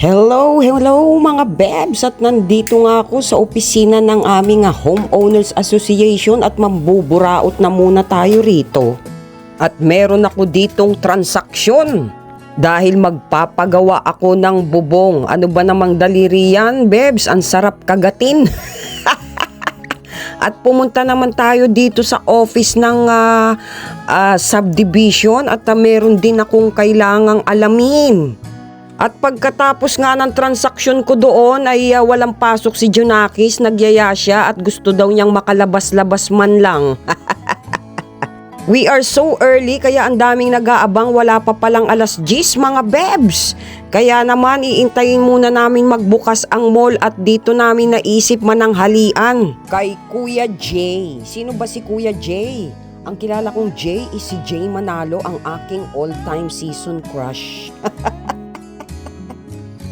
Hello mga bebs, at nandito nga ako sa opisina ng aming Homeowners Association at mambuburaot na muna tayo rito. At meron ako ditong transaksyon dahil magpapagawa ako ng bubong. Ano ba namang daliri yan, bebs? Ang sarap kagatin. At pumunta naman tayo dito sa office ng subdivision at meron din akong kailangang alamin. At pagkatapos nga ng transaksyon ko doon ay walang pasok si Junakis, nagyaya siya at gusto daw niyang makalabas-labas man lang. We are so early kaya ang daming nag-aabang, wala pa palang 10:00 mga bebs. Kaya naman iintayin muna namin magbukas ang mall at dito namin naisip mananghalian kay Kuya Jay. Sino ba si Kuya Jay? Ang kilala kong Jay is si Jay Manalo, ang aking all-time season crush.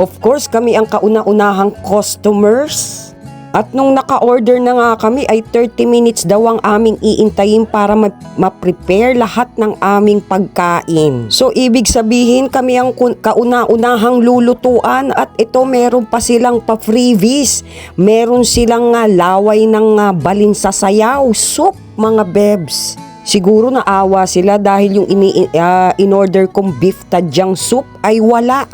Of course, kami ang kauna-unahang customers. At nung naka-order na nga kami ay 30 minutes daw ang aming iintayin para ma-prepare lahat ng aming pagkain. So, ibig sabihin kami ang kauna-unahang lulutuan at ito meron pa silang pa-freebies. Meron silang laway ng balinsasayaw, soup mga bebs. Siguro naawa sila dahil yung in-order kong beef tadyang soup ay wala.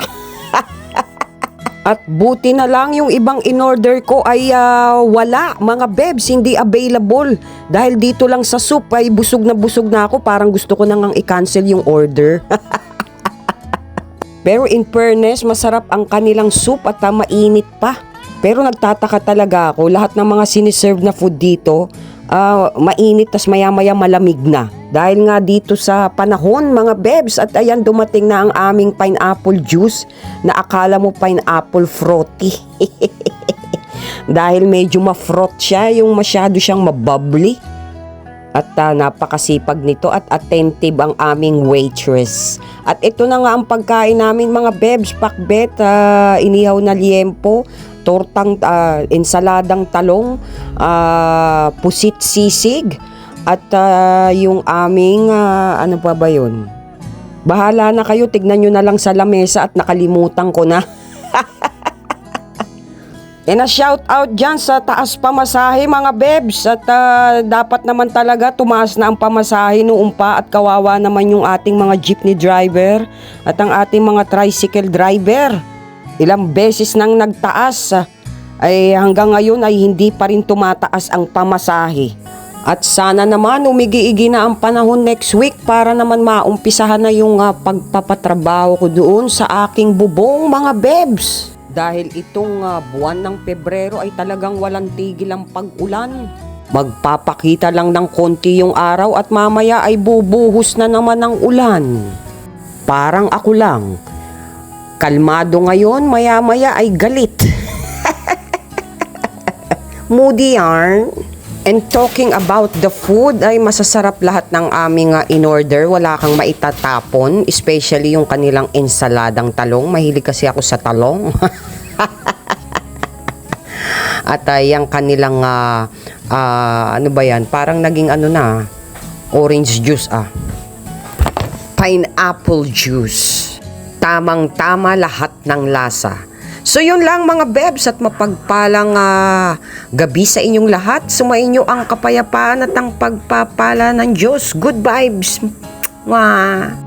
At buti na lang yung ibang in-order ko ay wala. Mga bebs, hindi available. Dahil dito lang sa soup ay busog na ako. Parang gusto ko nang i-cancel yung order. Pero in fairness, masarap ang kanilang soup at mainit pa. Pero nagtataka talaga ako, lahat ng mga siniserve na food dito, mainit tas maya-maya malamig na. Dahil nga dito sa panahon mga bebs, at ayan dumating na ang aming pineapple juice na akala mo pineapple frothy. Dahil medyo ma-frot siya, yung masyado siyang mabubbly. At napakasipag nito at attentive ang aming waitress. At ito na nga ang pagkain namin mga bebs, pakbet, inihaw na liempo, tortang ensaladang talong, pusit sisig, at yung aming ano pa ba yun? Bahala na kayo, tignan nyo na lang sa lamesa at nakalimutan ko na. And a shout out dyan sa taas pamasahe mga bebs. At dapat naman talaga tumaas na ang pamasahe noong pa at kawawa naman yung ating mga jeepney driver at ang ating mga tricycle driver. Ilang beses nang nagtaas ay hanggang ngayon ay hindi pa rin tumataas ang pamasahe. At sana naman umigi-igi na ang panahon next week para naman maumpisahan na yung pagpapatrabaho ko doon sa aking bubong mga bebs. Dahil itong buwan ng Pebrero ay talagang walang tigil ang pag-ulan. Magpapakita lang ng konti yung araw at mamaya ay bubuhos na naman ang ulan. Parang ako lang. Kalmado ngayon, maya-maya ay galit. Moody yarn. And talking about the food, ay masasarap lahat ng aming in-order. Wala kang maitatapon, especially yung kanilang ensaladang talong. Mahilig kasi ako sa talong. At yung kanilang, ano ba yan? Parang naging orange juice Pineapple juice. Tamang-tama lahat ng lasa. So yun lang mga bebs, at mapagpalang gabi sa inyong lahat. Sumainyo ang kapayapaan at ang pagpapala ng Diyos. Good vibes. Mwah.